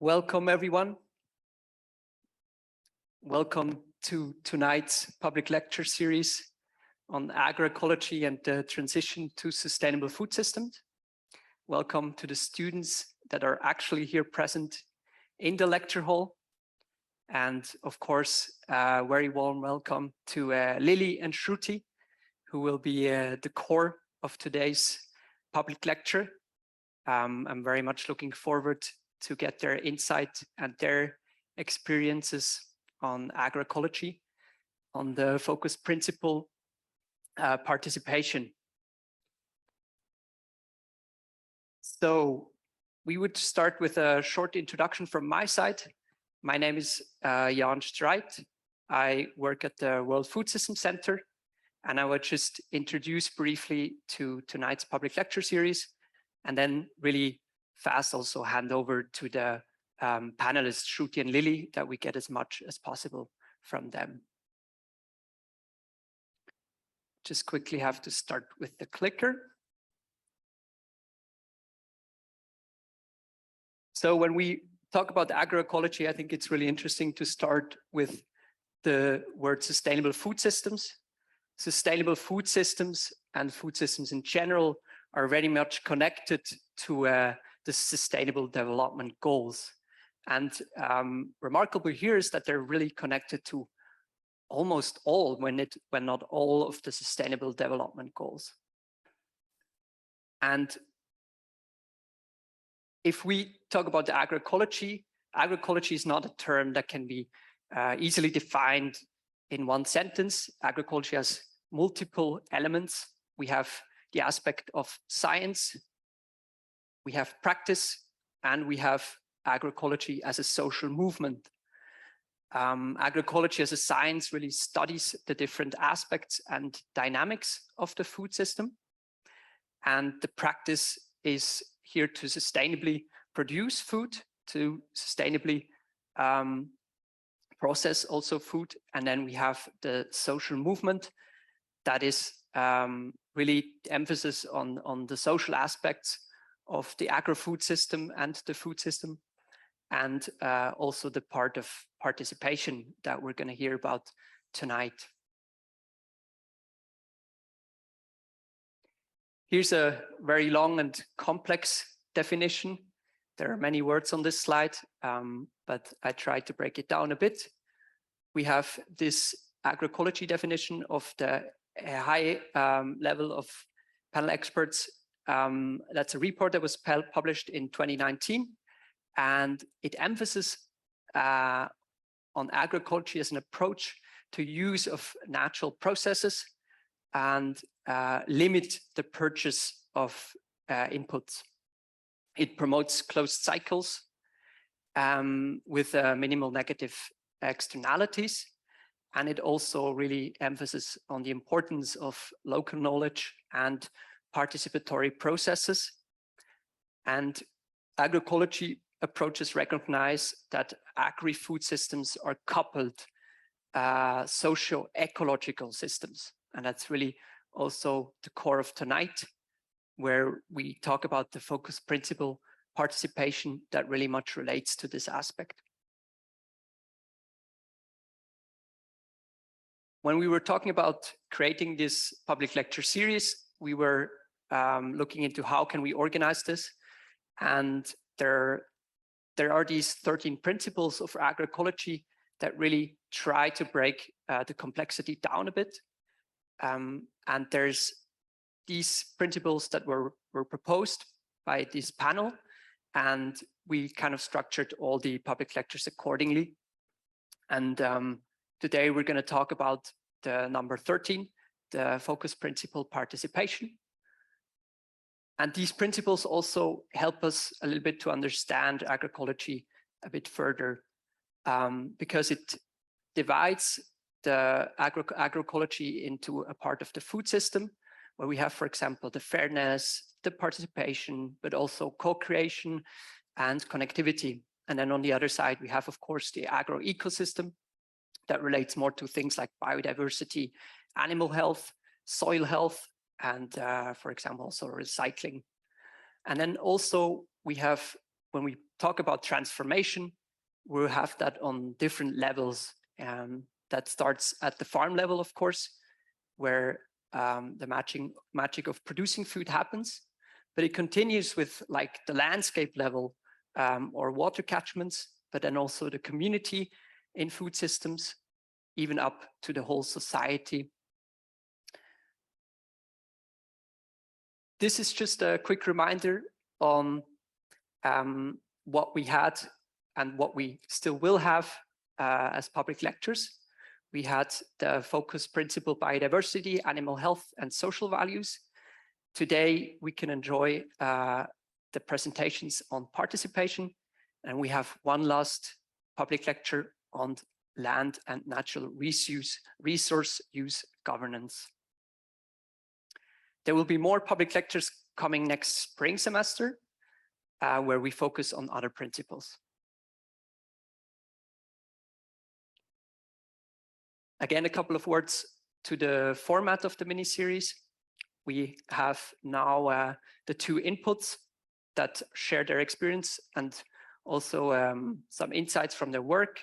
Welcome, everyone. Welcome to tonight's public lecture series on agroecology and the transition to sustainable food systems. Welcome to the students that are actually here present in the lecture hall. And of course, very warm welcome to Lily and Shruti, who will be the core of today's public lecture. I'm very much looking forward to get their insight and their experiences on agroecology, on the focus principle participation. So we would start with a short introduction from my side. My name is Jan Streit. I work at the World Food System Center, and I would just introduce briefly to tonight's public lecture series, and then really fast also hand over to the panelists, Shruti and Lily, that we get as much as possible from them. Just quickly have to start with the clicker. So when we talk about agroecology, I think it's really interesting to start with the word sustainable food systems. Sustainable food systems and food systems in general are very much connected to the Sustainable Development Goals. And remarkable here is that they're really connected to almost all, when not all, of the Sustainable Development Goals. And if we talk about the agroecology, agroecology is not a term that can be easily defined in one sentence. Agroecology has multiple elements. We have the aspect of science, we have practice, and we have agroecology as a social movement. Agroecology as a science really studies the different aspects and dynamics of the food system. And the practice is here to sustainably produce food, to sustainably process also food. And then we have the social movement that is really emphasis on the social aspects of the agro-food system and the food system, and also the part of participation that we're going to hear about tonight. Here's a very long and complex definition. There are many words on this slide, but I tried to break it down a bit. We have this agroecology definition of the high level of panel experts. That's a report that was published in 2019, and it emphasizes on agroecology as an approach to use of natural processes and limit the purchase of inputs. It promotes closed cycles with minimal negative externalities, and it also really emphasizes on the importance of local knowledge and participatory processes. And agroecology approaches recognize that agri-food systems are coupled socio-ecological systems. And that's really also the core of tonight, where we talk about the focus principle participation that really much relates to this aspect. When we were talking about creating this public lecture series, we were looking into how can we organize this. And there are these 13 principles of agroecology that really try to break the complexity down a bit. And there's these principles that were proposed by this panel, and we kind of structured all the public lectures accordingly. And today we're going to talk about the number 13, the focus principle participation. And these principles also help us a little bit to understand agroecology a bit further, because it divides the agroecology into a part of the food system, where we have, for example, the fairness, the participation, but also co-creation and connectivity. And then on the other side, we have, of course, the agroecosystem that relates more to things like biodiversity, animal health, soil health, and for example, also recycling. And then also we have, when we talk about transformation, we'll have that on different levels. That starts at the farm level, of course, where the magic of producing food happens, but it continues with like the landscape level or water catchments, but then also the community in food systems, even up to the whole society. This is just a quick reminder on what we had and what we still will have as public lectures. We had the focus principle biodiversity, animal health, and social values. Today, we can enjoy the presentations on participation, and we have one last public lecture on land and natural resource use governance. There will be more public lectures coming next spring semester, where we focus on other principles. Again, a couple of words to the format of the mini-series. We have now the two inputs that share their experience and also some insights from their work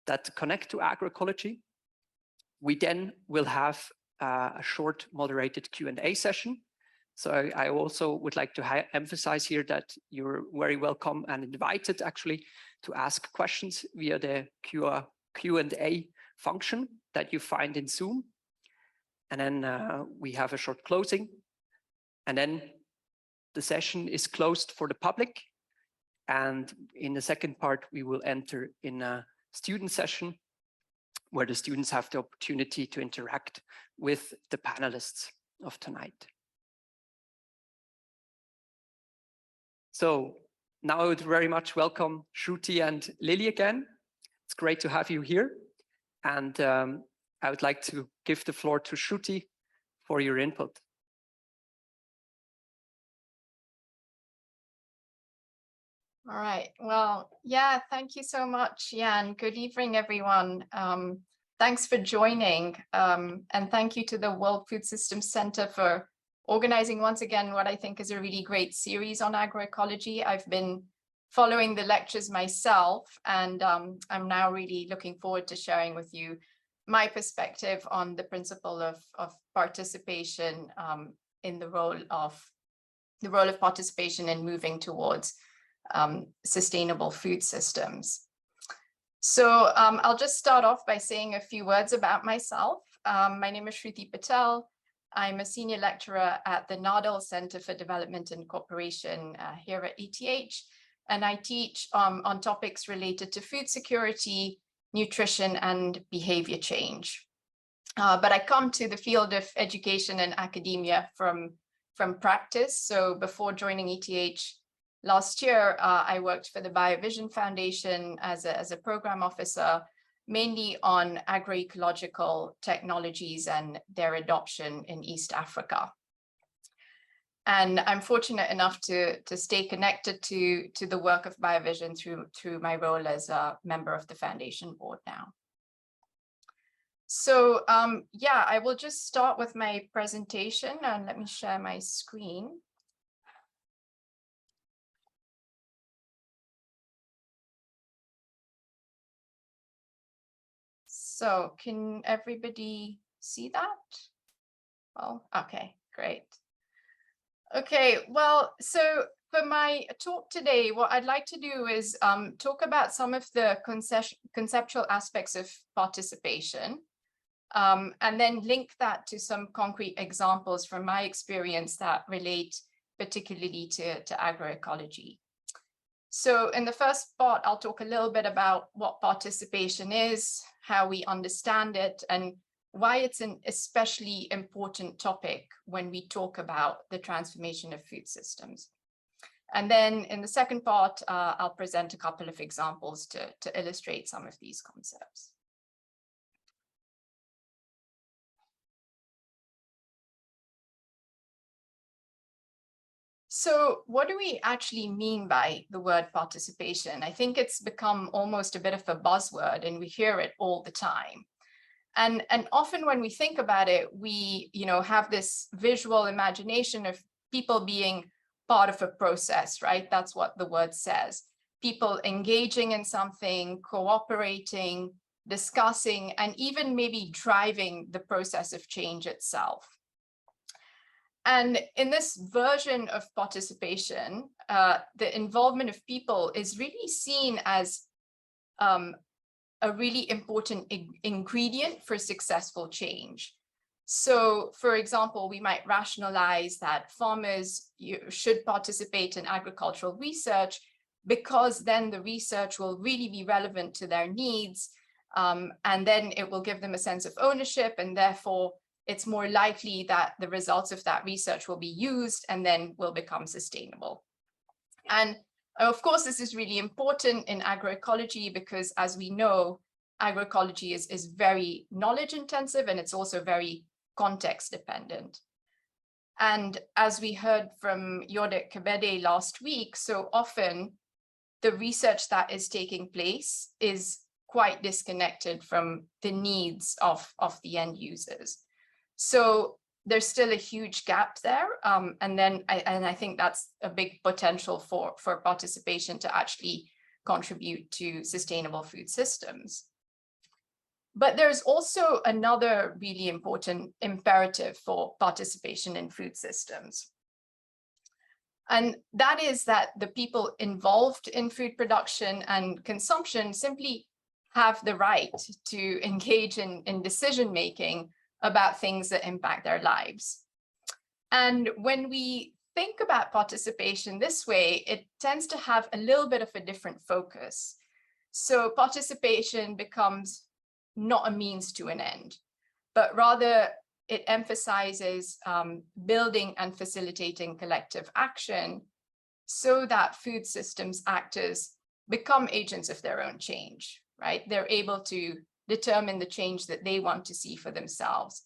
that connect to agroecology. We then will have a short moderated Q&A session. So I also would like to emphasize here that you're very welcome and invited actually to ask questions via the Q&A function that you find in Zoom. And then we have a short closing. And then the session is closed for the public. And in the second part, we will enter in a student session where the students have the opportunity to interact with the panelists of tonight. So now I would very much welcome Shruti and Lily again. It's great to have you here. And I would like to give the floor to Shruti for your input. All right. Well, yeah, thank you so much, Jan. Good evening, everyone. Thanks for joining. And thank you to the World Food Systems Center for organizing once again what I think is a really great series on agroecology. I've been following the lectures myself, and I'm now really looking forward to sharing with you my perspective on the principle of participation in the role of participation in moving towards sustainable food systems. So I'll just start off by saying a few words about myself. My name is Shruti Patel. I'm a senior lecturer at the Nadal Center for Development and Cooperation here at ETH, and I teach on topics related to food security, nutrition, and behavior change. But I come to the field of education and academia from practice. So before joining ETH last year, I worked for the BioVision Foundation as a program officer, mainly on agroecological technologies and their adoption in East Africa. And I'm fortunate enough to stay connected to the work of BioVision through my role as a member of the foundation board now. So yeah, I will just start with my presentation, and let me share my screen. So can everybody see that? Well, okay, great. Okay, well, so for my talk today, what I'd like to do is talk about some of the conceptual aspects of participation, and then link that to some concrete examples from my experience that relate particularly to agroecology. So in the first part, I'll talk a little bit about what participation is, how we understand it, and why it's an especially important topic when we talk about the transformation of food systems. And then in the second part, I'll present a couple of examples to illustrate some of these concepts. So what do we actually mean by the word participation? I think it's become almost a bit of a buzzword, and we hear it all the time. And often when we think about it, we have this visual imagination of people being part of a process, right? That's what the word says. people engaging in something, cooperating, discussing, and even maybe driving the process of change itself. And in this version of participation, the involvement of people is really seen as a really important ingredient for successful change. So, for example, we might rationalize that farmers should participate in agricultural research because then the research will really be relevant to their needs, and then it will give them a sense of ownership, and therefore it's more likely that the results of that research will be used and then will become sustainable. And of course, this is really important in agroecology because, as we know, agroecology is very knowledge intensive, and it's also very context dependent. And as we heard from Yodek Kebede last week, so often the research that is taking place is quite disconnected from the needs of the end users. So there's still a huge gap there. And I think that's a big potential for participation to actually contribute to sustainable food systems. But there's also another really important imperative for participation in food systems. And that is that the people involved in food production and consumption simply have the right to engage in decision-making about things that impact their lives. And when we think about participation this way, it tends to have a little bit of a different focus. So participation becomes not a means to an end, but rather it emphasizes building and facilitating collective action so that food systems actors become agents of their own change, right? They're able to determine the change that they want to see for themselves.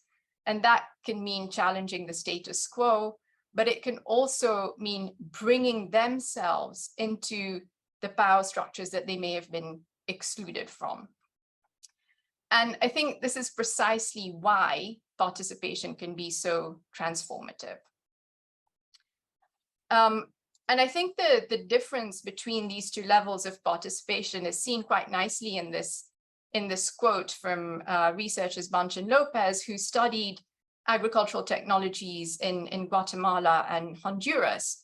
And that can mean challenging the status quo, but it can also mean bringing themselves into the power structures that they may have been excluded from. And I think this is precisely why participation can be so transformative. And I think the difference between these two levels of participation is seen quite nicely in this quote from researchers Bunch and Lopez, who studied agricultural technologies in Guatemala and Honduras.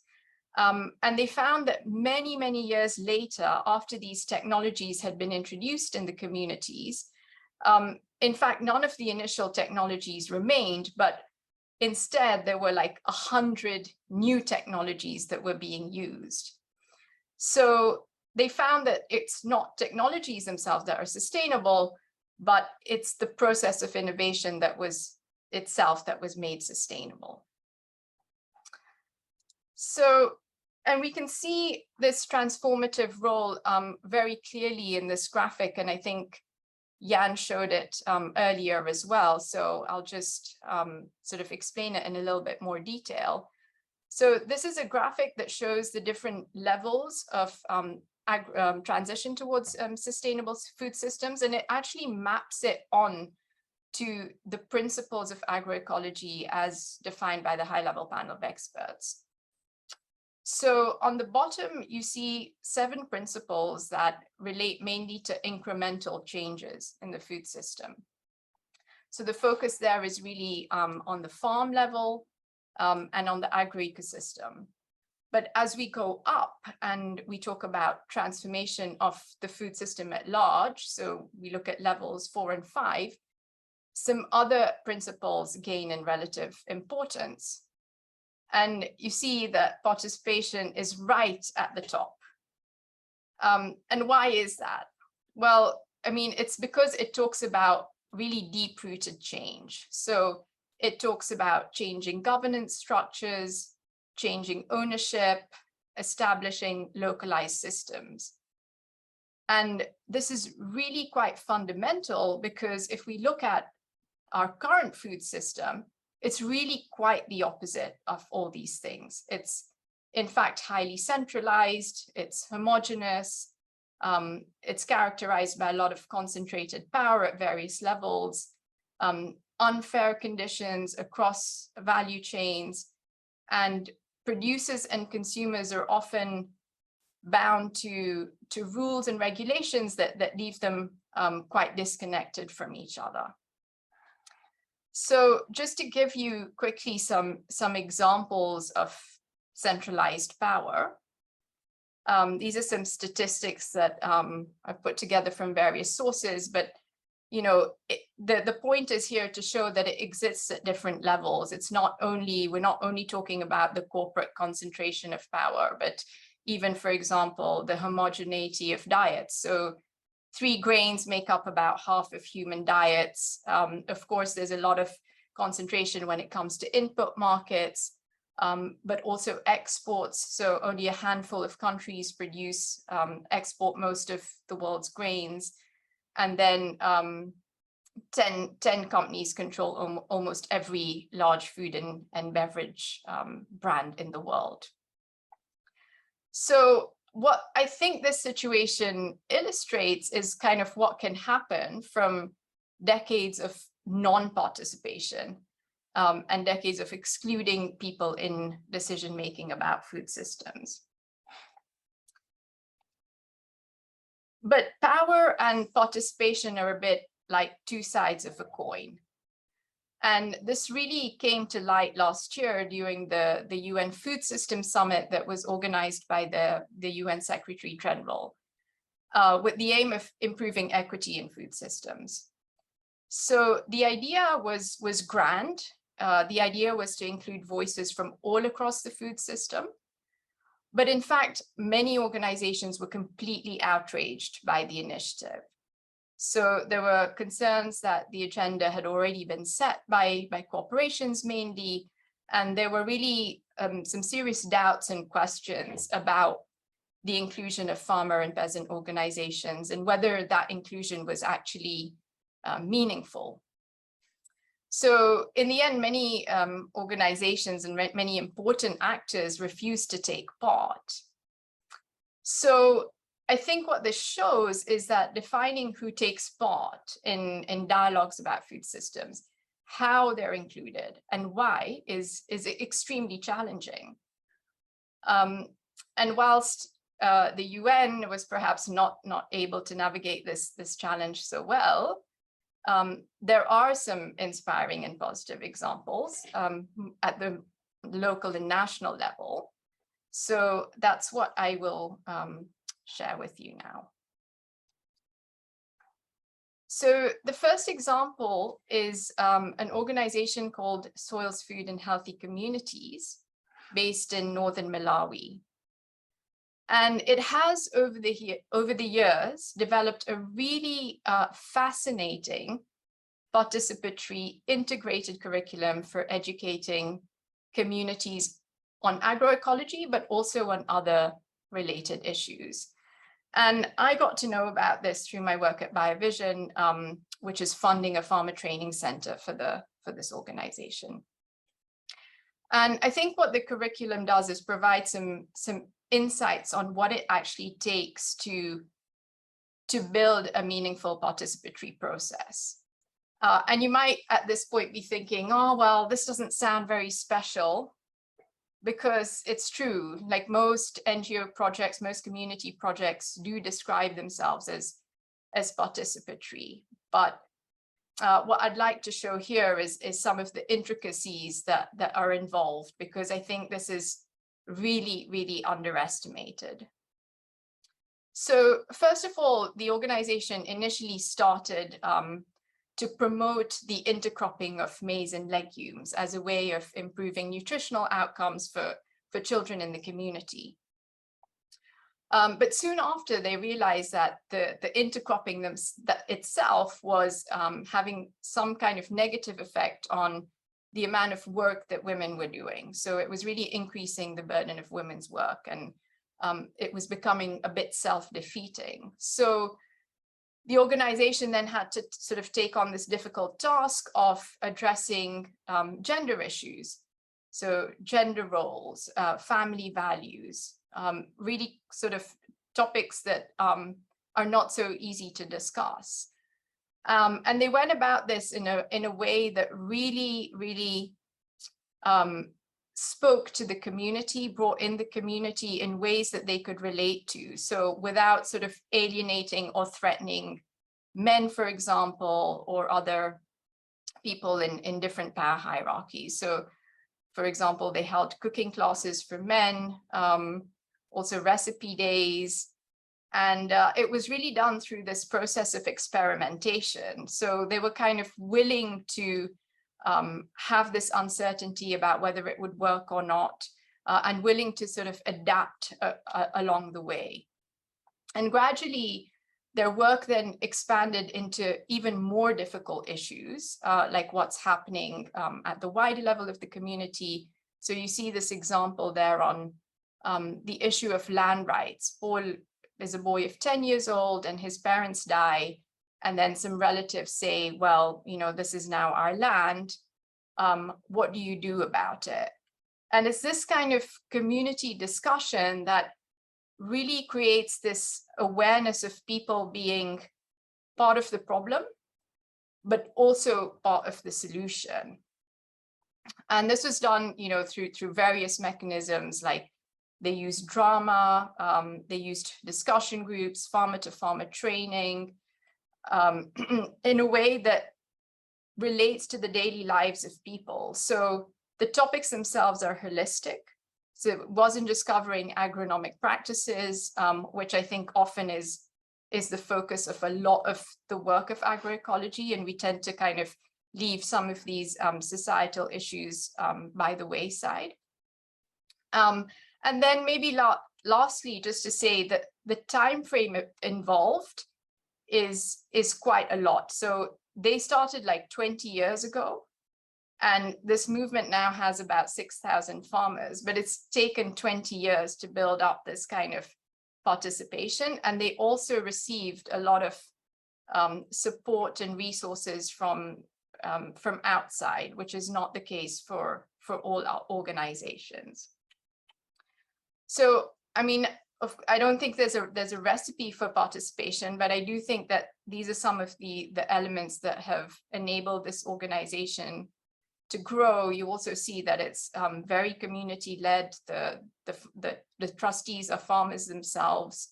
And they found that many, many years later, after these technologies had been introduced in the communities, in fact, none of the initial technologies remained, but instead there were like 100 new technologies that were being used. So they found that it's not technologies themselves that are sustainable, but it's the process of innovation that was made sustainable. So, and we can see this transformative role very clearly in this graphic, and I think Jan showed it earlier as well. So I'll just sort of explain it in a little bit more detail. So this is a graphic that shows the different levels of transition towards sustainable food systems, and it actually maps it on to the principles of agroecology as defined by the high-level panel of experts. So on the bottom, you see 7 principles that relate mainly to incremental changes in the food system. So the focus there is really on the farm level and on the agroecosystem. But as we go up and we talk about transformation of the food system at large, so we look at levels 4 and 5, some other principles gain in relative importance. And you see that participation is right at the top. And why is that? Well, I mean, it's because it talks about really deep-rooted change. So it talks about changing governance structures, changing ownership, establishing localized systems. And this is really quite fundamental because if we look at our current food system, it's really quite the opposite of all these things. It's, in fact, highly centralized, it's homogeneous, it's characterized by a lot of concentrated power at various levels, unfair conditions across value chains, and producers and consumers are often bound to rules and regulations that leave them quite disconnected from each other. So just to give you quickly some examples of centralized power, these are some statistics that I've put together from various sources, but you know, the point is here to show that it exists at different levels. We're not only talking about the corporate concentration of power, but even, for example, the homogeneity of diets. So 3 grains make up about half of human diets. Of course, there's a lot of concentration when it comes to input markets, but also exports. So only a handful of countries export most of the world's grains. And then 10 companies control almost every large food and beverage brand in the world. So what I think this situation illustrates is kind of what can happen from decades of non-participation and decades of excluding people in decision-making about food systems. But power and participation are a bit like 2 sides of a coin. And this really came to light last year during the UN Food System Summit that was organized by the UN Secretary General with the aim of improving equity in food systems. So the idea was grand. The idea was to include voices from all across the food system. But in fact, many organizations were completely outraged by the initiative. So there were concerns that the agenda had already been set by corporations mainly, and there were really some serious doubts and questions about the inclusion of farmer and peasant organizations and whether that inclusion was actually meaningful. So in the end, many organizations and many important actors refused to take part. So I think what this shows is that defining who takes part in dialogues about food systems, how they're included and why is extremely challenging. And whilst the UN was perhaps not able to navigate this challenge so well, there are some inspiring and positive examples at the local and national level. So that's what I will share with you now. So the first example is an organization called Soils, Food and Healthy Communities based in northern Malawi. And it has, over the years, developed a really fascinating participatory integrated curriculum for educating communities on agroecology, but also on other related issues. And I got to know about this through my work at BioVision, which is funding a farmer training center for this organization. And I think what the curriculum does is provide some insights on what it actually takes to build a meaningful participatory process. And you might at this point be thinking, oh, well, this doesn't sound very special, because it's true, like most NGO projects, most community projects do describe themselves as participatory. But what I'd like to show here is some of the intricacies that are involved, because I think this is really, really underestimated. So first of all, the organization initially started to promote the intercropping of maize and legumes as a way of improving nutritional outcomes for children in the community. But soon after, they realized that the intercropping itself was having some kind of negative effect on the amount of work that women were doing. So it was really increasing the burden of women's work, and it was becoming a bit self-defeating. So the organization then had to sort of take on this difficult task of addressing gender issues. So gender roles, family values, really sort of topics that are not so easy to discuss. And they went about this in a way that really, really spoke to the community, brought in the community in ways that they could relate to. So without sort of alienating or threatening men, for example, or other people in different power hierarchies. So for example, they held cooking classes for men, also recipe days. And it was really done through this process of experimentation. So they were kind of willing to have this uncertainty about whether it would work or not, and willing to sort of adapt along the way. And gradually, their work then expanded into even more difficult issues, like what's happening at the wider level of the community. So you see this example there on the issue of land rights. There's a boy of 10 years old and his parents die. And then some relatives say, well, you know, this is now our land. What do you do about it? And it's this kind of community discussion that really creates this awareness of people being part of the problem, but also part of the solution. And this was done, you know, through various mechanisms, like they used drama, they used discussion groups, farmer-to-farmer training, in a way that relates to the daily lives of people. So the topics themselves are holistic. So it wasn't just covering agronomic practices, which I think often is the focus of a lot of the work of agroecology, and we tend to kind of leave some of these societal issues by the wayside. And then maybe lastly, just to say that the time frame involved is quite a lot. So they started like 20 years ago. And this movement now has about 6,000 farmers, but it's taken 20 years to build up this kind of participation. And they also received a lot of support and resources from outside, which is not the case for all our organizations. So, I mean, I don't think there's a recipe for participation, but I do think that these are some of the elements that have enabled this organization to grow. You also see that it's very community-led. The trustees are farmers themselves.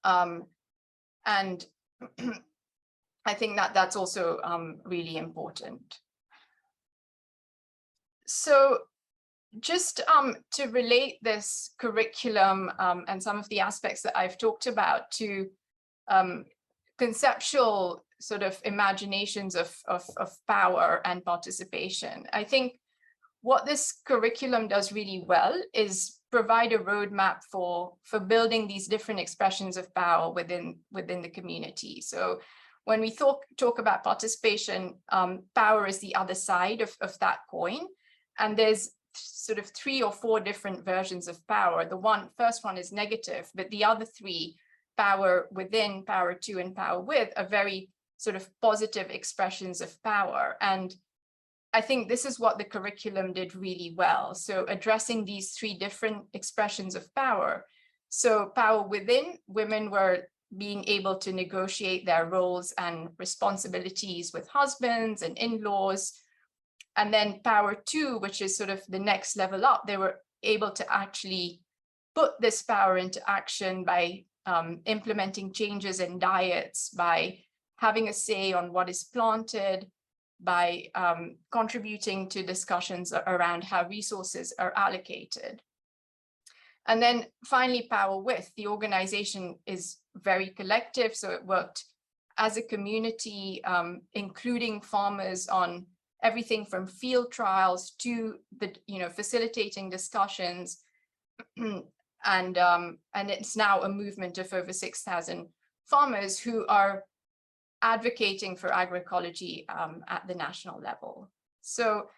And I think that that's also really important. So just to relate this curriculum and some of the aspects that I've talked about to conceptual sort of imaginations of power and participation. I think what this curriculum does really well is provide a roadmap for building these different expressions of power within the community. So when we talk about participation, power is the other side of that coin. And there's sort of 3 or 4 different versions of power. The first one is negative, but the other 3, power within, power to, and power with, are very sort of positive expressions of power. And I think this is what the curriculum did really well. So addressing these 3 different expressions of power. So power within, women were being able to negotiate their roles and responsibilities with husbands and in-laws. And then power to, which is sort of the next level up, they were able to actually put this power into action by implementing changes in diets, by having a say on what is planted, by contributing to discussions around how resources are allocated. And then finally, power with. The organization is very collective, so it worked as a community, including farmers on everything from field trials to the facilitating discussions. And it's now a movement of over 6,000 farmers who are advocating for agroecology at the national level. So,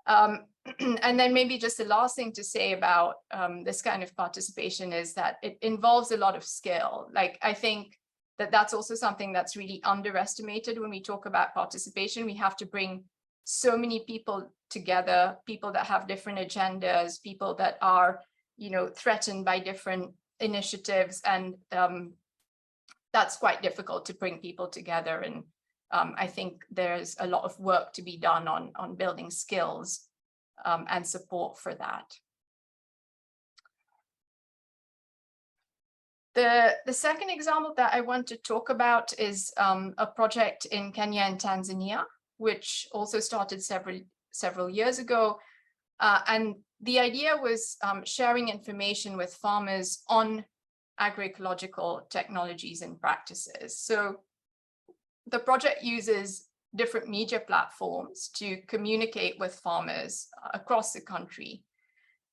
and then maybe just the last thing to say about this kind of participation is that it involves a lot of skill. Like, I think that that's also something that's really underestimated when we talk about participation. We have to bring so many people together, people that have different agendas, people that are, threatened by different initiatives, and that's quite difficult to bring people together. And I think there's a lot of work to be done on building skills and support for that. The second example that I want to talk about is a project in Kenya and Tanzania, which also started several years ago. And the idea was sharing information with farmers on agroecological technologies and practices. So the project uses different media platforms to communicate with farmers across the country.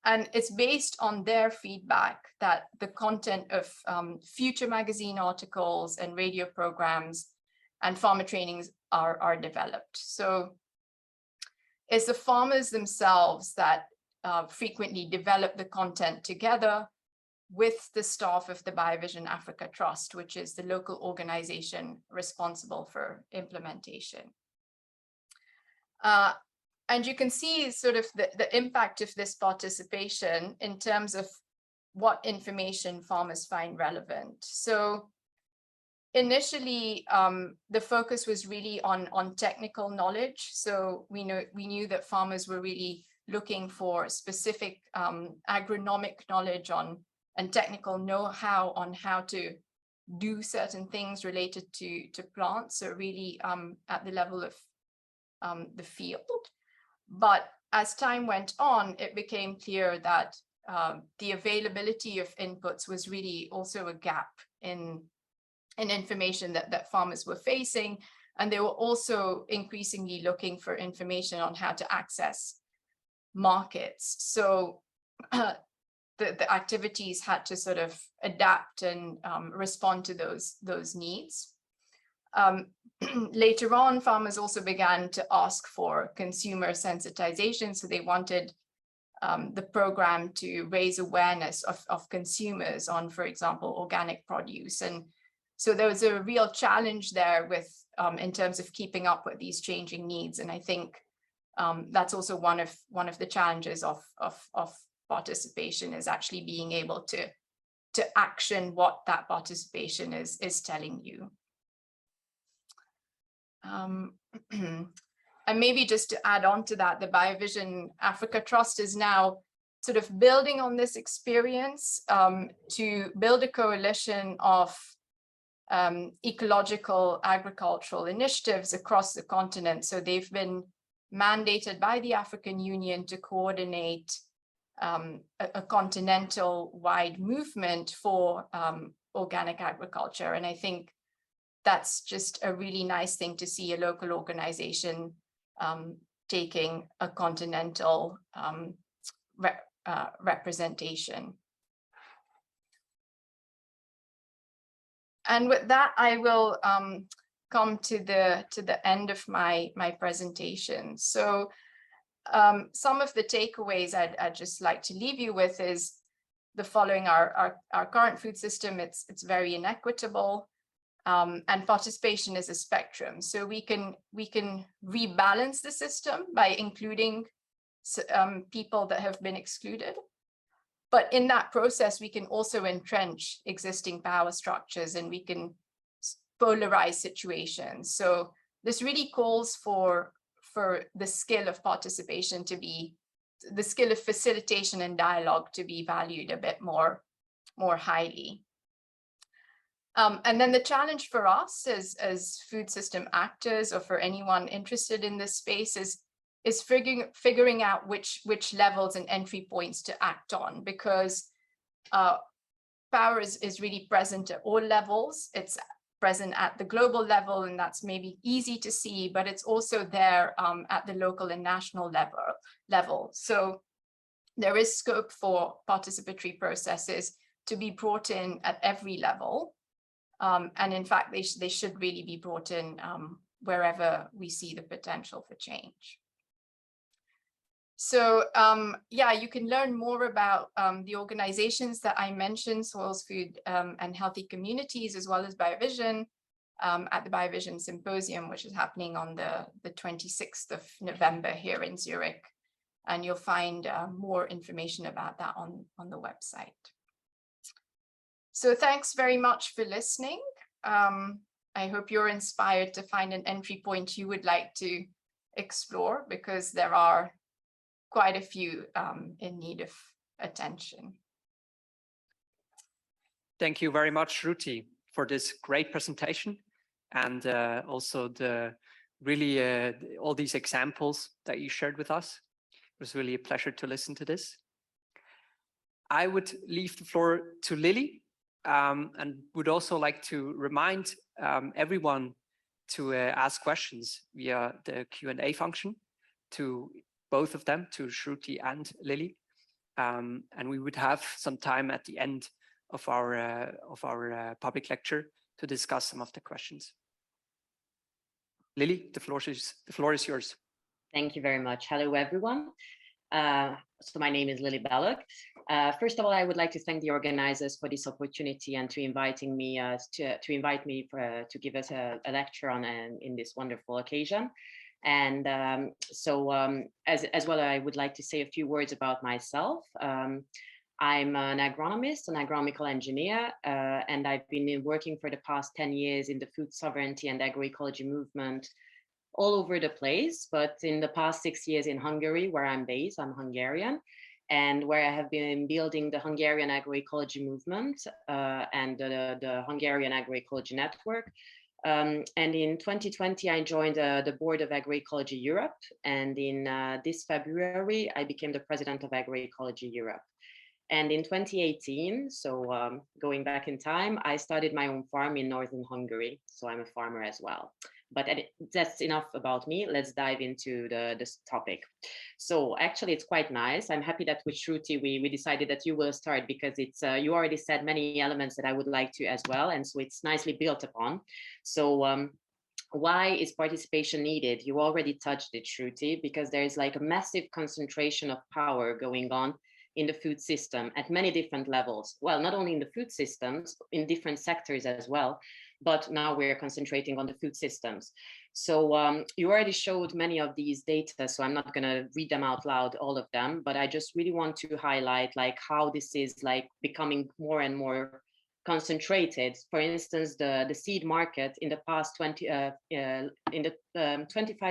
And it's based on their feedback that the content of future magazine articles and radio programs and farmer trainings are developed. So it's the farmers themselves that frequently develop the content together with the staff of the BioVision Africa Trust, which is the local organization responsible for implementation. And you can see sort of the impact of this participation in terms of what information farmers find relevant. So initially, the focus was really on technical knowledge. So we knew that farmers were really looking for specific agronomic knowledge and technical know-how on how to do certain things related to plants. So really at the level of the field. But as time went on, it became clear that the availability of inputs was really also a gap in information that farmers were facing. And they were also increasingly looking for information on how to access markets. So the activities had to sort of adapt and respond to those needs. Later on, farmers also began to ask for consumer sensitization. So they wanted the program to raise awareness of consumers on, for example, organic produce. And so there was a real challenge there with in terms of keeping up with these changing needs. And I think that's also one of the challenges of participation, is actually being able to action what that participation is telling you. And maybe just to add on to that, the BioVision Africa Trust is now sort of building on this experience to build a coalition of ecological agricultural initiatives across the continent. So they've been mandated by the African Union to coordinate a continental-wide movement for organic agriculture. And I think that's just a really nice thing to see, a local organization taking a continental representation. And with that, I will come to the end of my presentation. So some of the takeaways I'd just like to leave you with is the following: our current food system, it's very inequitable. And participation is a spectrum. So we can rebalance the system by including people that have been excluded. But in that process, we can also entrench existing power structures, and we can polarize situations. So this really calls for the skill of participation to be, the skill of facilitation and dialogue to be valued a bit more highly. And then the challenge for us as food system actors, or for anyone interested in this space, is figuring out which levels and entry points to act on, because power is really present at all levels. It's present at the global level, and that's maybe easy to see, but it's also there at the local and national level. So there is scope for participatory processes to be brought in at every level. And in fact, they should really be brought in wherever we see the potential for change. So yeah, you can learn more about the organizations that I mentioned, Soils, Food and Healthy Communities, as well as BioVision, at the BioVision Symposium, which is happening on the 26th of November here in Zurich. And you'll find more information about that on the website. So thanks very much for listening. I hope you're inspired to find an entry point you would like to explore, because there are quite a few in need of attention. Thank you very much, Ruti, for this great presentation, and also the really all these examples that you shared with us. It was really a pleasure to listen to this. I would leave the floor to Lily, and would also like to remind everyone to ask questions via the Q&A function to both of them, to Shruti and Lily. And we would have some time at the end of our public lecture to discuss some of the questions. Lily, the floor is yours. Thank you very much. Hello, everyone. So my name is Lily Belloc. First of all, I would like to thank the organizers for this opportunity and to inviting me to give us a lecture on in this wonderful occasion. And as well, I would like to say a few words about myself. I'm an agronomist, an agronomical engineer, and I've been working for the past 10 years in the food sovereignty and agroecology movement all over the place. But in the past 6 years in Hungary, where I'm based, I'm Hungarian, and where I have been building the Hungarian agroecology movement and the Hungarian agroecology network. And in 2020, I joined the board of Agroecology Europe. And in this February, I became the president of Agroecology Europe. And in 2018, so going back in time, I started my own farm in northern Hungary. So I'm a farmer as well. But that's enough about me. Let's dive into this topic. So actually, it's quite nice. I'm happy that with Shruti, we decided that you will start because it's you already said many elements that I would like to as well. And so it's nicely built upon. So why is participation needed? You already touched it, Shruti, because there is like a massive concentration of power going on in the food system at many different levels. Well, not only in the food systems, in different sectors as well, but now we're concentrating on the food systems. So you already showed many of these data, so I'm not gonna read them out loud, all of them, but I just really want to highlight like how this is like becoming more and more concentrated. For instance, the seed market in the past 25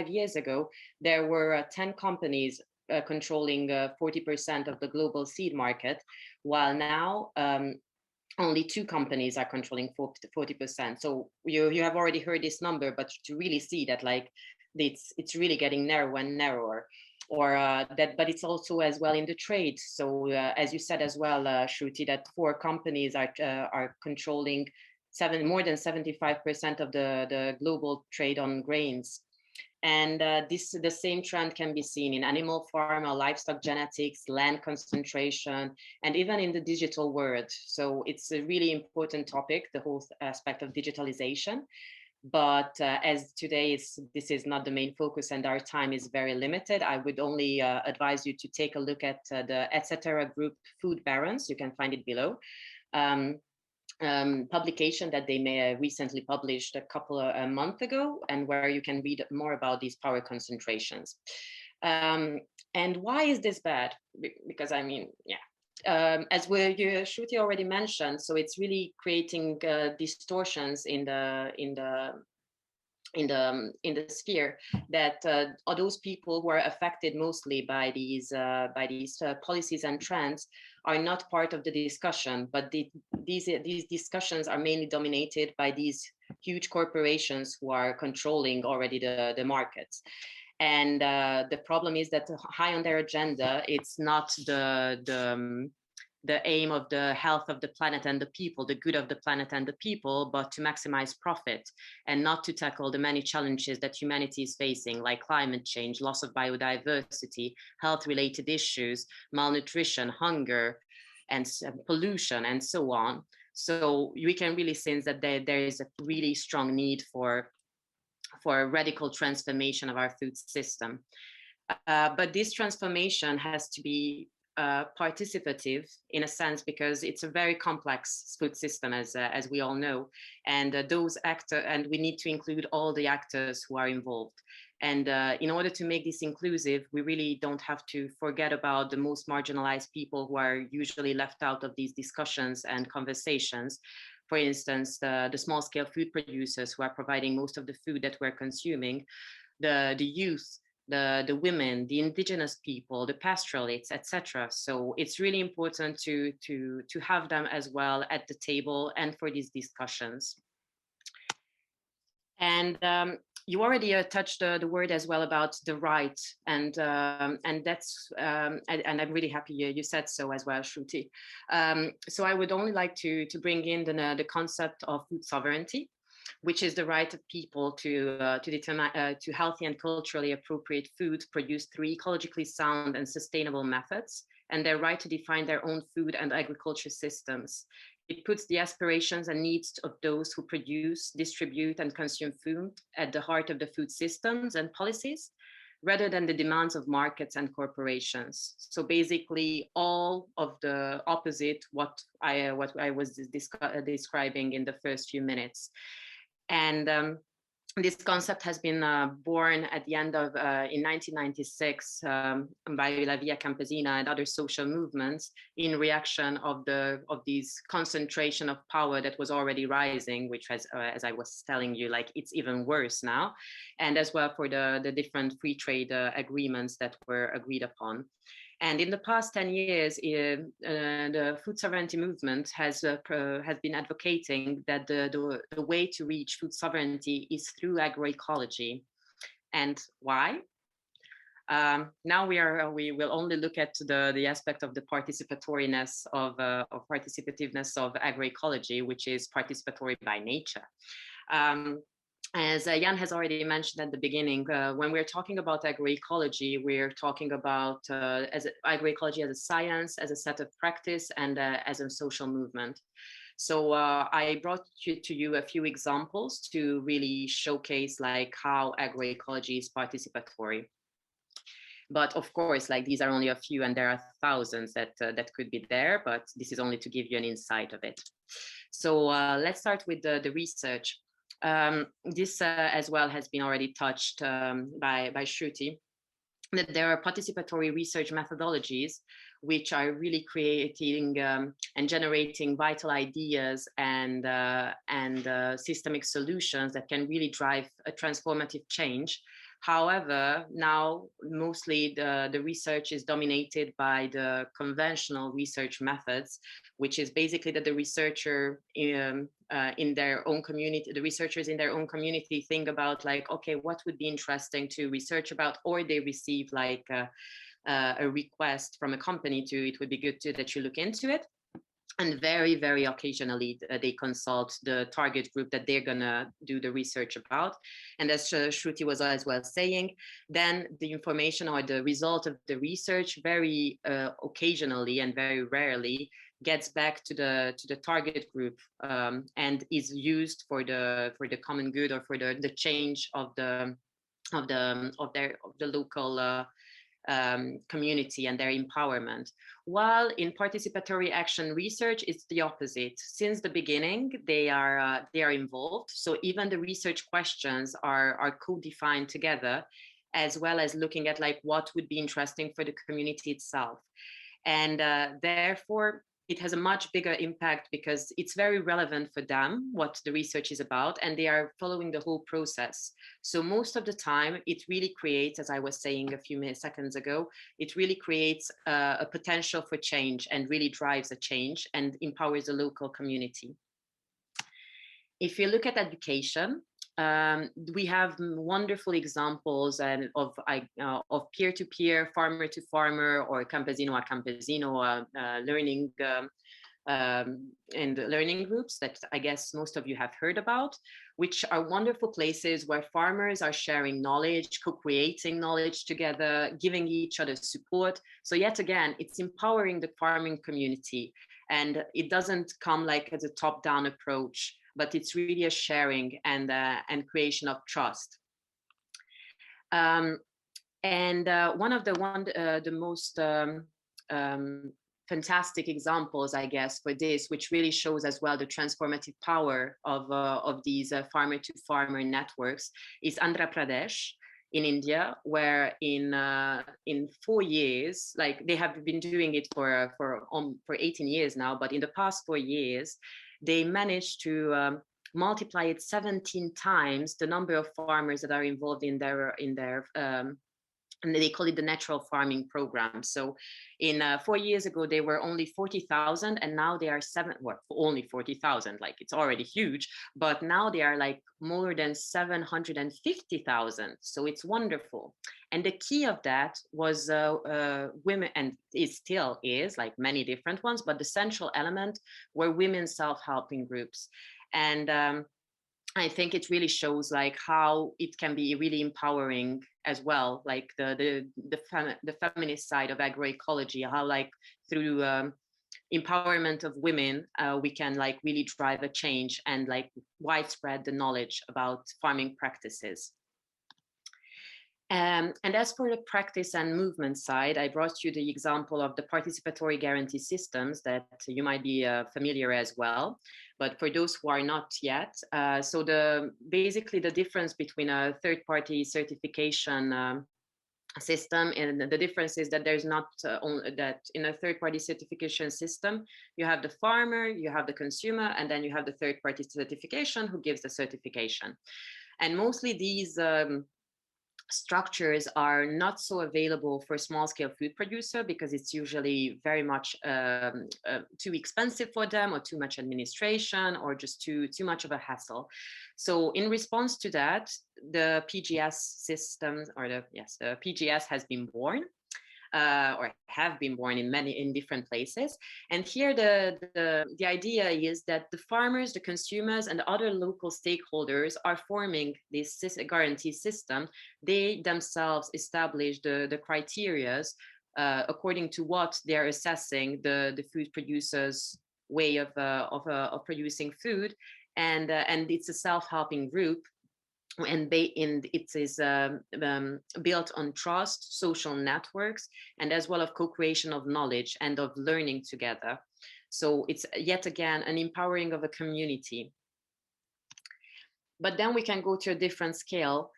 years ago, there were 10 companies controlling 40% of the global seed market, while now only 2 companies are controlling 40%. So you have already heard this number, but to really see that like it's really getting narrower and narrower, or but it's also as well in the trade. So as you said as well, Shruti, that 4 companies are controlling more than 75% of the global trade on grains. And the same trend can be seen in animal farm or livestock genetics, land concentration, and even in the digital world. So it's a really important topic, the whole aspect of digitalization. But as today this is not the main focus and our time is very limited, I would only advise you to take a look at the etc. group Food Barons. You can find it below. Publication that they may recently published a month ago, and where you can read more about these power concentrations. And why is this bad? Because I mean, yeah, as Shruti already mentioned, so it's really creating distortions in the sphere that are those people who are affected mostly by these policies and trends are not part of the discussion, but these discussions are mainly dominated by these huge corporations who are controlling already the markets. And the problem is that high on their agenda, it's not the aim of the health of the planet and the people, the good of the planet and the people, but to maximize profit and not to tackle the many challenges that humanity is facing, like climate change, loss of biodiversity, health-related issues, malnutrition, hunger, and pollution, and so on. So we can really sense that there is a really strong need for a radical transformation of our food system. But this transformation has to be participative in a sense, because it's a very complex food system, as we all know, and and we need to include all the actors who are involved. And in order to make this inclusive, we really don't have to forget about the most marginalized people who are usually left out of these discussions and conversations. For instance, the small-scale food producers who are providing most of the food that we're consuming, the youth, the women, the indigenous people, the pastoralists, etc. So it's really important to have them as well at the table and for these discussions. And you already touched the word as well about the right, and that's and I'm really happy you said so as well, Shruti. So I would only like to bring in the concept of food sovereignty, which is the right of people to determine to healthy and culturally appropriate food produced through ecologically sound and sustainable methods, and their right to define their own food and agriculture systems. It puts the aspirations and needs of those who produce, distribute, and consume food at the heart of the food systems and policies, rather than the demands of markets and corporations. So basically, all of the opposite what I was describing in the first few minutes. And this concept has been born at the end of in 1996 by La Via Campesina and other social movements in reaction of these concentration of power that was already rising, which has, as I was telling you, like it's even worse now, and as well for the different free trade agreements that were agreed upon. And in the past 10 years, the food sovereignty movement has been advocating that the way to reach food sovereignty is through agroecology. And why? Now we will only look at the aspect of the participativeness of agroecology, which is participatory by nature. As Jan has already mentioned at the beginning, when we're talking about agroecology, we're talking about agroecology as a science, as a set of practice, and as a social movement. So I brought to you a few examples to really showcase like how agroecology is participatory. But of course, like these are only a few, and there are thousands that could be there. But this is only to give you an insight of it. So let's start with the research. This as well has been already touched by Shruti, that there are participatory research methodologies which are really creating and generating vital ideas and systemic solutions that can really drive a transformative change. However, now mostly the research is dominated by the conventional research methods, which is basically that the researcher in their own community, the researchers in their own community think about like, okay, what would be interesting to research about, or they receive like a request from a company to, it would be good to that you look into it. And very, very occasionally, they consult the target group that they're going to do the research about. And as Shruti was as well saying, then the information or the result of the research very occasionally and very rarely gets back to the target group and is used for the common good or for the change of the local community and their empowerment. While in participatory action research, it's the opposite. Since the beginning, they are involved. So even the research questions are co-defined together, as well as looking at like what would be interesting for the community itself. And therefore, it has a much bigger impact because it's very relevant for them, what the research is about, and they are following the whole process. So most of the time, it really creates, as I was saying a few seconds ago, it really creates a potential for change and really drives a change and empowers the local community. If you look at education, we have wonderful examples of peer-to-peer, farmer-to-farmer, or campesino a campesino learning and learning groups that I guess most of you have heard about, which are wonderful places where farmers are sharing knowledge, co-creating knowledge together, giving each other support. So yet again, it's empowering the farming community, and it doesn't come like as a top-down approach, but it's really a sharing and creation of trust. And one of the most fantastic examples, I guess, for this, which really shows as well the transformative power of these farmer-to-farmer networks, is Andhra Pradesh in India, where in 4 years, like they have been doing it for 18 years now, but in the past 4 years, they managed to multiply it 17 times the number of farmers that are involved in their and they call it the natural farming program. So in 4 years ago, they were only 40,000, and now they are only 40,000, like it's already huge, but now they are like more than 750,000. So it's wonderful. And the key of that was women, and it still is, like many different ones, but the central element were women self-helping groups. And I think it really shows like how it can be really empowering as well, like the feminist side of agroecology, how like through empowerment of women, we can like really drive a change and like widespread the knowledge about farming practices. And as for the practice and movement side, I brought you the example of the participatory guarantee systems that you might be familiar as well. But for those who are not yet, so basically the difference between a third-party certification system, and the difference is that there's not only that in a third-party certification system, you have the farmer, you have the consumer, and then you have the third-party certification who gives the certification. And mostly these structures are not so available for small-scale food producer because it's usually very much too expensive for them, or too much administration, or just too much of a hassle. So in response to that, the PGS system, or the PGS has been born. Or have been born in different places. And here the idea is that the farmers, the consumers, and other local stakeholders are forming this guarantee system. They themselves establish the criterias according to what they're assessing the food producers' way of producing food, and it's a self-helping group. And it is built on trust, social networks, and as well of co-creation of knowledge and of learning together. So it's yet again an empowering of a community. But then we can go to a different scale.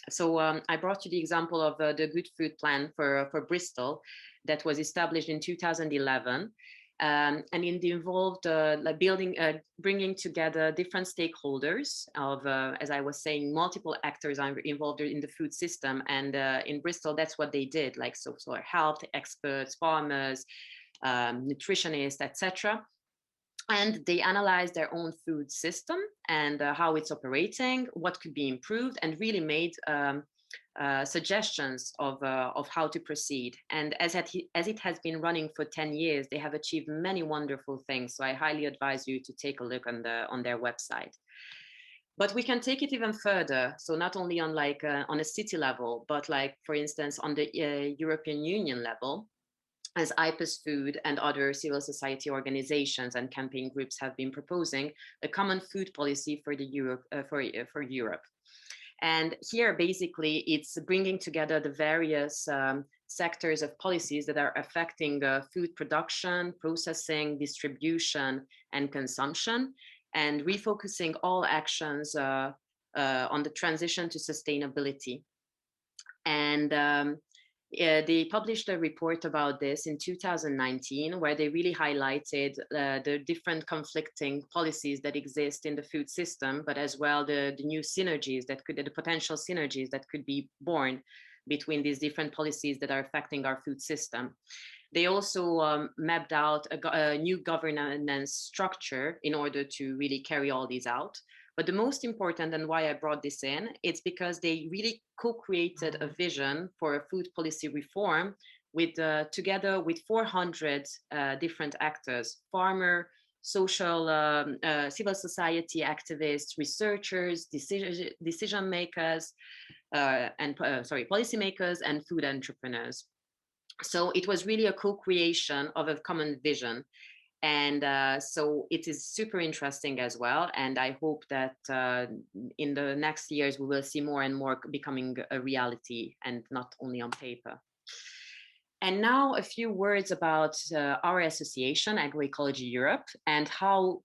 So I brought you the example of the Good Food Plan for Bristol that was established in 2011. And it involved like bringing together different stakeholders of, as I was saying, multiple actors are involved in the food system. And in Bristol, that's what they did, like so health experts, farmers, nutritionists, etc. And they analyzed their own food system and how it's operating, what could be improved, and really made suggestions of how to proceed. And as it has been running for 10 years, they have achieved many wonderful things. So I highly advise you to take a look on their website. But we can take it even further. So not only on like on a city level, but like, for instance, on the European Union level, as IPES Food and other civil society organizations and campaign groups have been proposing a common food policy for Europe. And here, basically, it's bringing together the various sectors of policies that are affecting food production, processing, distribution, and consumption, and refocusing all actions on the transition to sustainability. And they published a report about this in 2019, where they really highlighted the different conflicting policies that exist in the food system, but as well the new synergies the potential synergies that could be born between these different policies that are affecting our food system. They also mapped out a new governance structure in order to really carry all these out. But the most important, and why I brought this in, it's because they really co-created a vision for a food policy reform with together with 400 different actors: farmer, social, civil society activists, researchers, decision makers, policymakers, and food entrepreneurs. So it was really a co-creation of a common vision. And so it is super interesting as well. And I hope that in the next years, we will see more and more becoming a reality and not only on paper. And now a few words about our association, Agroecology Europe, and how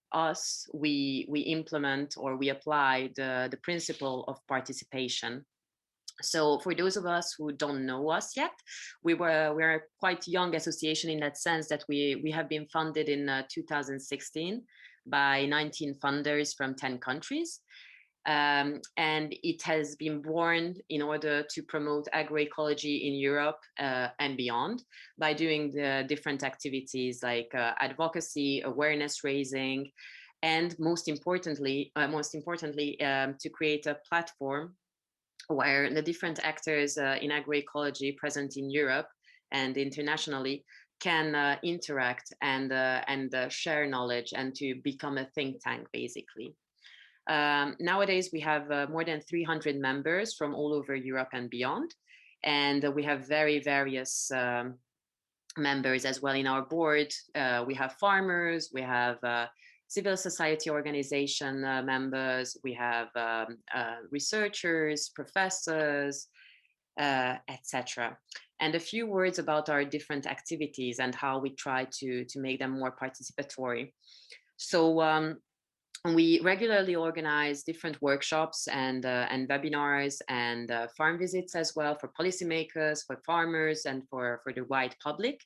we implement or we apply the principle of participation. So for those of us who don't know us yet, we're a quite young association in that sense that we have been funded in 2016 by 19 funders from 10 countries. And it has been born in order to promote agroecology in Europe and beyond by doing the different activities like advocacy, awareness raising, and most importantly, to create a platform where the different actors in agroecology present in Europe and internationally can interact and share knowledge and to become a think tank, basically. Nowadays, we have more than 300 members from all over Europe and beyond. And we have very various members as well in our board. We have farmers, we have civil society organization members, we have researchers, professors, etc. And a few words about our different activities and how we try to make them more participatory. So we regularly organize different workshops and webinars and farm visits as well for policymakers, for farmers, and for the wide public.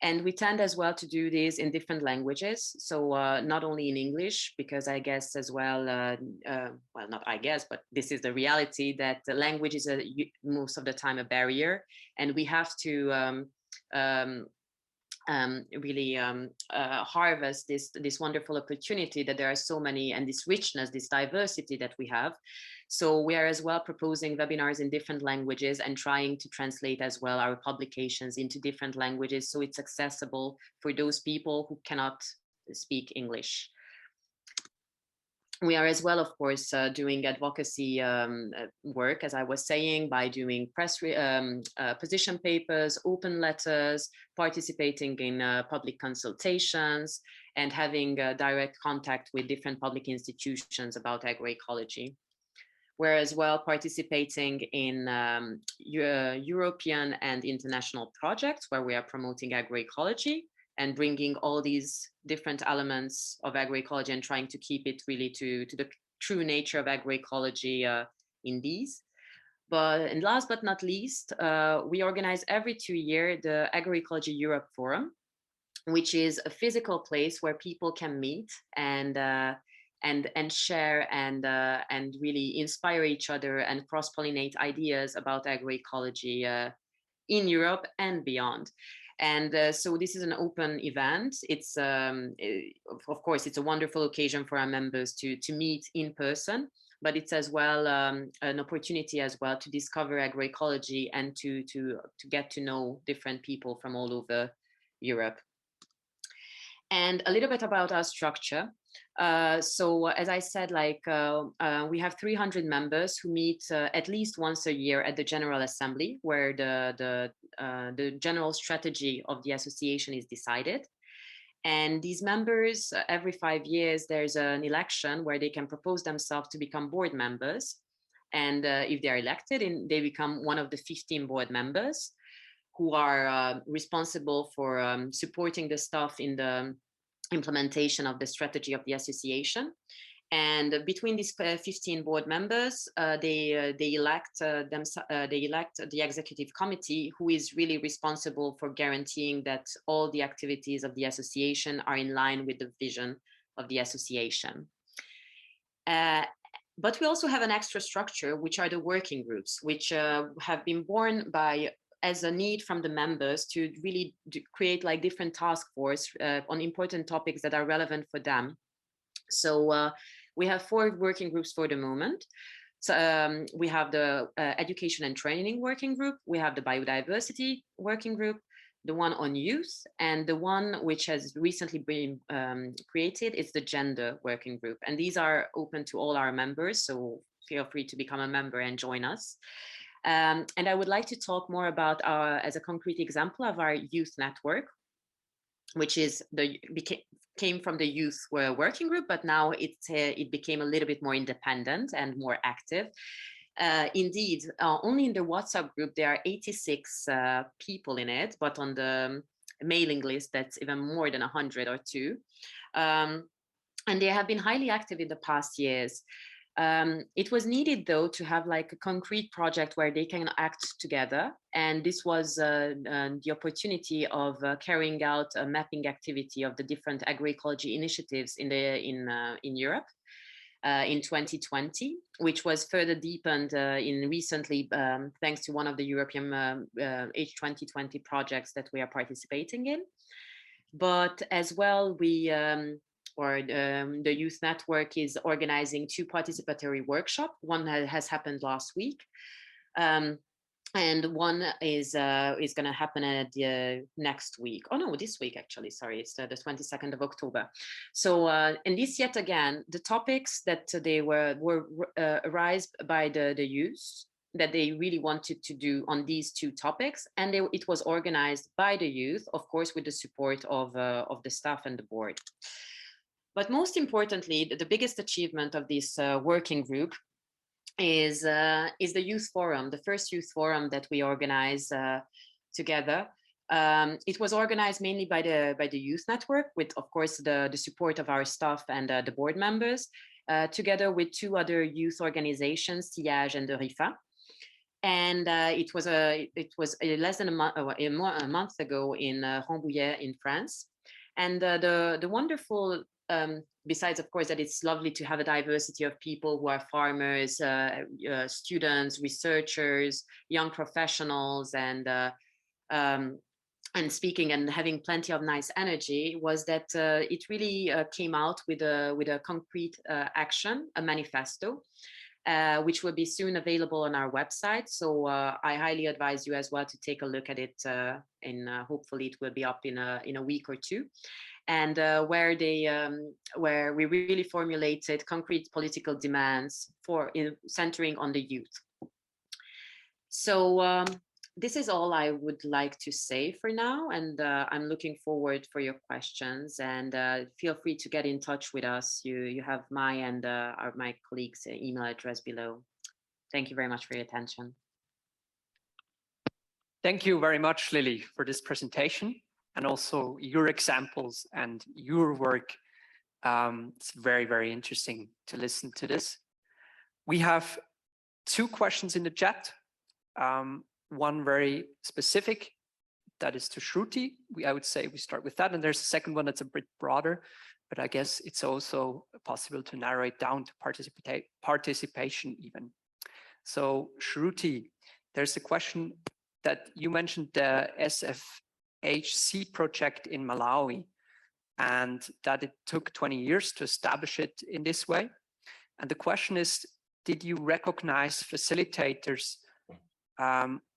And we tend as well to do this in different languages. So not only in English, because I guess as well, well, not I guess, but this is the reality that the language is most of the time a barrier. And we have to really harvest this wonderful opportunity that there are so many, and this richness, this diversity that we have. So we are as well proposing webinars in different languages and trying to translate as well our publications into different languages so it's accessible for those people who cannot speak English. We are as well, of course, doing advocacy work, as I was saying, by doing press position papers, open letters, participating in public consultations, and having direct contact with different public institutions about agroecology. We're as well participating in European and international projects where we are promoting agroecology and bringing all these different elements of agroecology and trying to keep it really to the true nature of agroecology in these. And last but not least, we organize every 2 years the Agroecology Europe Forum, which is a physical place where people can meet and share and really inspire each other and cross-pollinate ideas about agroecology in Europe and beyond. And so this is an open event. It's, of course, it's a wonderful occasion for our members to meet in person, but it's as well an opportunity as well to discover agroecology and to get to know different people from all over Europe. And a little bit about our structure. So as I said, like we have 300 members who meet at least once a year at the General Assembly, where the general strategy of the association is decided. And these members, every 5 years, there's an election where they can propose themselves to become board members. And if they're elected, they become one of the 15 board members who are responsible for supporting the staff in the implementation of the strategy of the association. And between these 15 board members, they elect the executive committee, who is really responsible for guaranteeing that all the activities of the association are in line with the vision of the association. But we also have an extra structure, which are the working groups, which have been born as a need from the members to really create like different task force on important topics that are relevant for them. So we have 4 working groups for the moment. So we have the education and training working group, we have the biodiversity working group, the one on youth, and the one which has recently been created is the gender working group. And these are open to all our members, so feel free to become a member and join us. And I would like to talk more about as a concrete example of our youth network, which is came from the youth working group, but now it became a little bit more independent and more active. Indeed, only in the WhatsApp group there are 86 people in it, but on the mailing list that's even more than 100 or 2. And they have been highly active in the past years. It was needed, though, to have like a concrete project where they can act together. And this was the opportunity of carrying out a mapping activity of the different agroecology initiatives in Europe. in 2020, which was further deepened in recently thanks to one of the European H2020 projects that we are participating in. But as well, the Youth Network is organizing 2 participatory workshops. One has happened last week. And one is going to happen at next week. Oh no, this week actually. Sorry, it's the 22nd of October. So, and this yet again, the topics that they were arise by the youth that they really wanted to do on these 2 topics, and it was organized by the youth, of course, with the support of the staff and the board. But most importantly, the biggest achievement of this working group is the youth forum, the first youth forum that we organize together. It was organized mainly by the Youth Network, with, of course, the support of our staff and the board members, together with 2 other youth organizations, Sillage and the RIFA. And it was less than a month ago in Rambouillet in France. And the wonderful, besides, of course, that it's lovely to have a diversity of people who are farmers, students, researchers, young professionals, and speaking and having plenty of nice energy, was that it really came out with a concrete action, a manifesto, which will be soon available on our website. So I highly advise you as well to take a look at it, and hopefully it will be up in a week or 2. And where we really formulated concrete political demands centering on the youth. So this is all I would like to say for now, and I'm looking forward for your questions, and feel free to get in touch with us. You have my and my colleagues' email address below. Thank you very much for your attention. Thank you very much, Lily, for this presentation, and also your examples and your work. It's very, very interesting to listen to this. We have 2 questions in the chat. One very specific, that is to Shruti. I would say we start with that. And there's a second one that's a bit broader, but I guess it's also possible to narrow it down to participation even. So Shruti, there's a question that you mentioned the SFHC project in Malawi, and that it took 20 years to establish it in this way. And the question is, did you recognize facilitators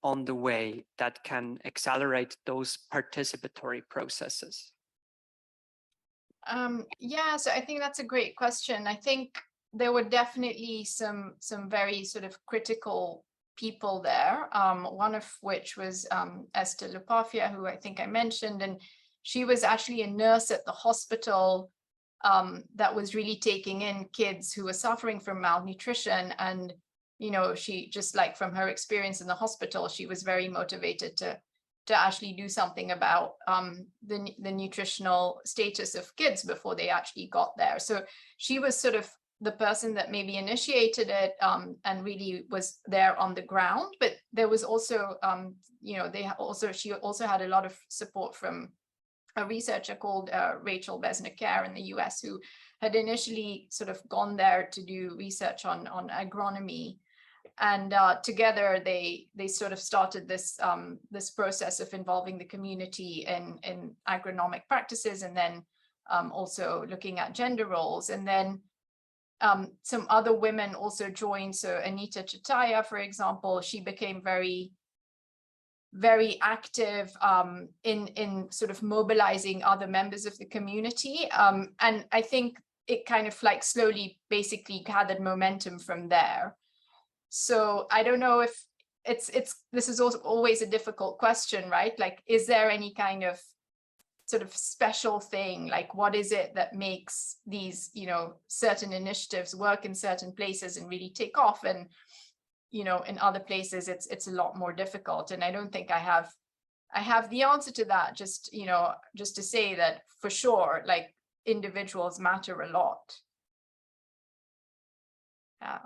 on the way that can accelerate those participatory processes? Yeah, so I think that's a great question. I think there were definitely some very sort of critical people there, one of which was Esther Lupafia, who I think I mentioned, and she was actually a nurse at the hospital that was really taking in kids who were suffering from malnutrition. And you know, she, just like from her experience in the hospital, she was very motivated to actually do something about the nutritional status of kids before they actually got there. So she was sort of the person that maybe initiated it and really was there on the ground. But there was also, you know, she also had a lot of support from a researcher called Rachel Besner-Kerr in the US, who had initially sort of gone there to do research on agronomy. And together they sort of started this this process of involving the community in agronomic practices, and then also looking at gender roles. And then some other women also joined. So Anita Chataya, for example, she became very active in sort of mobilizing other members of the community. And I think it kind of like slowly basically gathered momentum from there. So I don't know if this is also always a difficult question, right? Like, is there any kind of sort of special thing? Like, what is it that makes these, you know, certain initiatives work in certain places and really take off, and, you know, in other places it's a lot more difficult? And I don't think I have the answer to that. Just, you know, just to say that for sure, like, individuals matter a lot.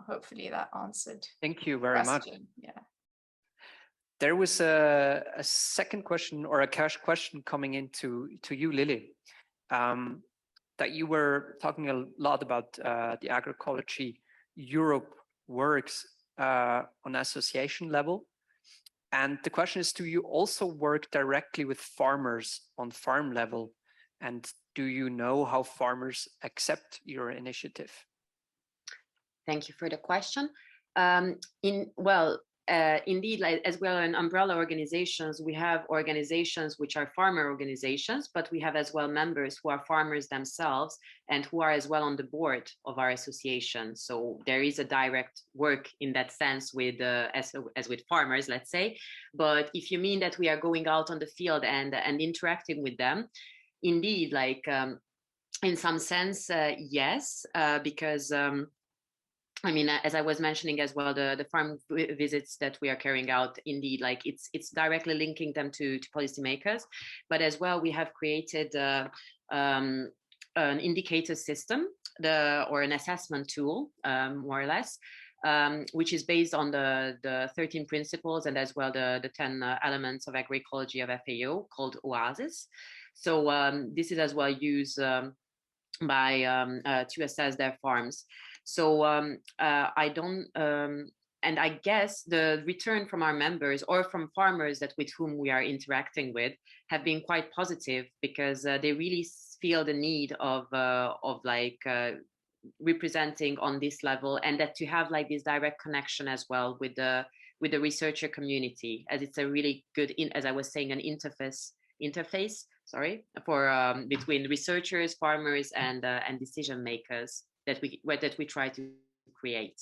Hopefully that answered. Thank you very much. Yeah. There was a second question, or a cash question, coming into you, Lily. that you were talking a lot about the Agroecology Europe works on association level. And the question is, do you also work directly with farmers on farm level? And do you know how farmers accept your initiative? Thank you for the question. Indeed, like, as well in umbrella organizations, we have organizations which are farmer organizations, but we have as well members who are farmers themselves and who are as well on the board of our association. So there is a direct work in that sense with as with farmers, let's say. But if you mean that we are going out on the field and interacting with them, indeed, like in some sense, yes, because I mean, as I was mentioning as well, the farm visits that we are carrying out, indeed, like it's directly linking them to policymakers, but as well we have created an indicator system, or an assessment tool, more or less, which is based on the 13 principles and as well the 10 elements of agroecology of FAO, called OASIS. So this is as well used by to assess their farms. So I don't, and I guess the return from our members or from farmers that with whom we are interacting with have been quite positive, because they really feel the need of representing on this level, and that to have like this direct connection as well with the researcher community, as it's a really good, as I was saying, an interface, sorry, for between researchers, farmers, and decision makers that we try to create.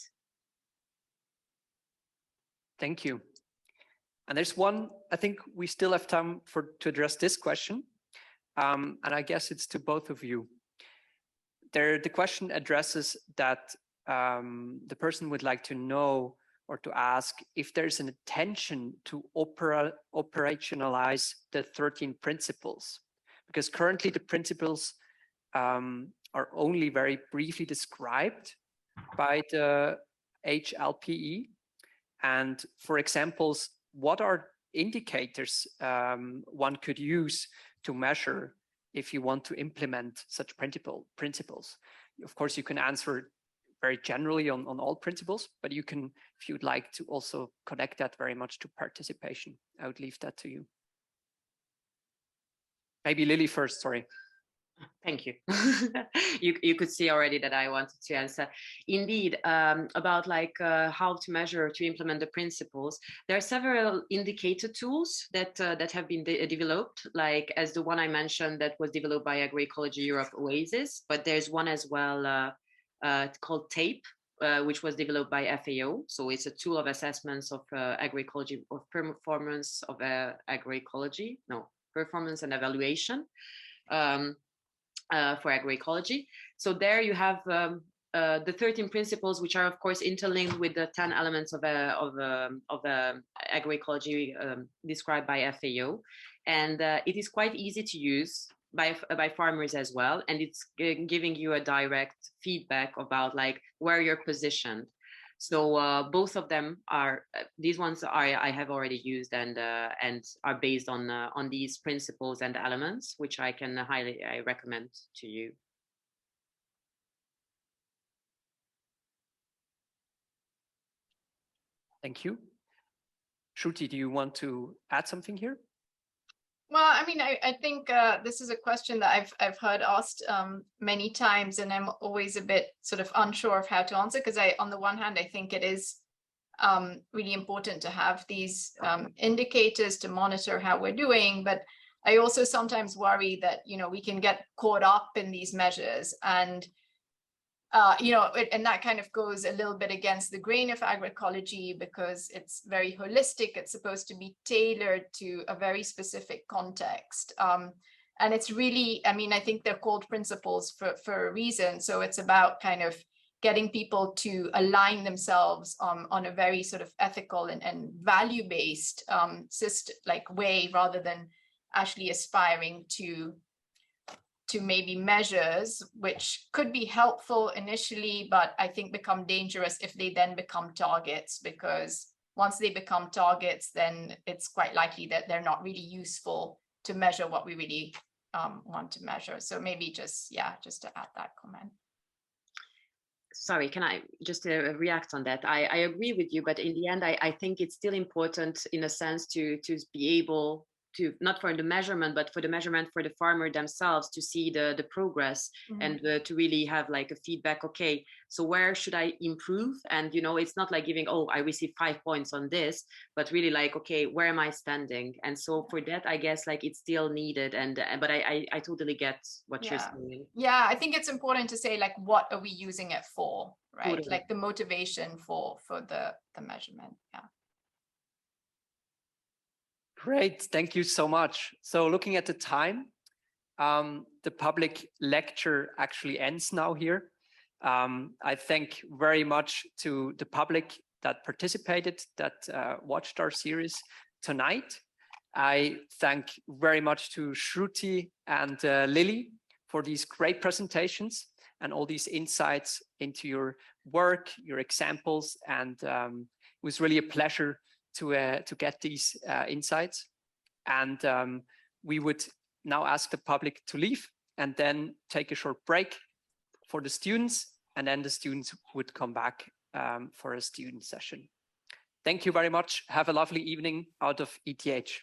Thank you. And there's one, I think we still have time to address this question, and I guess it's to both of you. The question addresses that the person would like to know or to ask if there's an intention to operationalize the 13 principles, because currently the principles are only very briefly described by the HLPE. And for examples, what are indicators one could use to measure if you want to implement such principles? Of course, you can answer very generally on all principles, but you can, if you'd like to also connect that very much to participation, I would leave that to you. Maybe Lily first, sorry. Thank you. You could see already that I wanted to answer. Indeed, about like how to measure, to implement the principles. There are several indicator tools that have been developed, like as the one I mentioned that was developed by Agroecology Europe OASIS, but there's one as well called TAPE, which was developed by FAO. So it's a tool of assessments of agroecology, of performance of agroecology, performance and evaluation. For agroecology. So there you have the 13 principles, which are of course interlinked with the 10 elements of agroecology described by FAO, and it is quite easy to use by farmers as well, and it's giving you a direct feedback about like where you're positioned. So both of them are these ones I have already used and are based on these principles and elements, which I recommend to you. Thank you. Shruti, do you want to add something here? Well, I mean, I think this is a question that I've heard asked many times, and I'm always a bit sort of unsure of how to answer, because on the one hand, I think it is really important to have these indicators to monitor how we're doing, but I also sometimes worry that, you know, we can get caught up in these measures, and you know, and that kind of goes a little bit against the grain of agroecology, because it's very holistic. It's supposed to be tailored to a very specific context. And it's really, I mean, I think they're called principles for a reason. So it's about kind of getting people to align themselves on a very sort of ethical and value-based system, like way, rather than actually aspiring to maybe measures which could be helpful initially, but I think become dangerous if they then become targets, because once they become targets, then it's quite likely that they're not really useful to measure what we really want to measure. So maybe just to add that comment. Sorry, can I just react on that? I agree with you, but in the end, I think it's still important in a sense to be able to, not for the measurement, but for the measurement for the farmer themselves to see the progress and to really have like a feedback. Okay, so where should I improve? And, you know, it's not like giving, oh, I received 5 points on this, but really like, okay, where am I standing? And so for that, I guess like it's still needed. And, but I totally get what you're saying. Yeah, I think it's important to say like, what are we using it for, right? Totally. Like the motivation for the measurement. Yeah. Great, thank you so much. So looking at the time, the public lecture actually ends now here. I thank very much to the public that participated, that watched our series tonight. I thank very much to Shruti and Lily for these great presentations and all these insights into your work, your examples, and it was really a pleasure to get these insights. And we would now ask the public to leave and then take a short break for the students, and then the students would come back for a student session. Thank you very much. Have a lovely evening out of ETH.